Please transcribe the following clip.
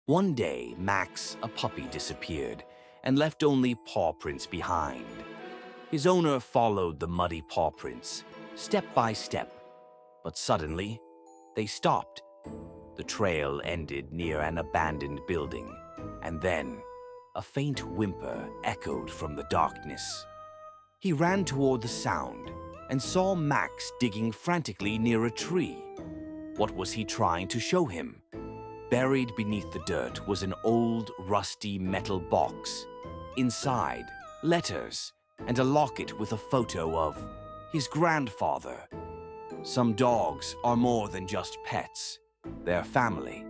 One day, Max, a puppy, disappeared and left only paw prints behind. His owner followed the muddy paw prints, step by step, but suddenly, they stopped. The trail ended near an abandoned building, and then a faint whimper echoed from the darkness. He ran toward the sound and saw Max digging frantically near a tree. What was he trying to show him? Buried beneath the dirt was an old, rusty metal box. Inside, letters and a locket with a photo of his grandfather. Some dogs are more than just pets. They're family.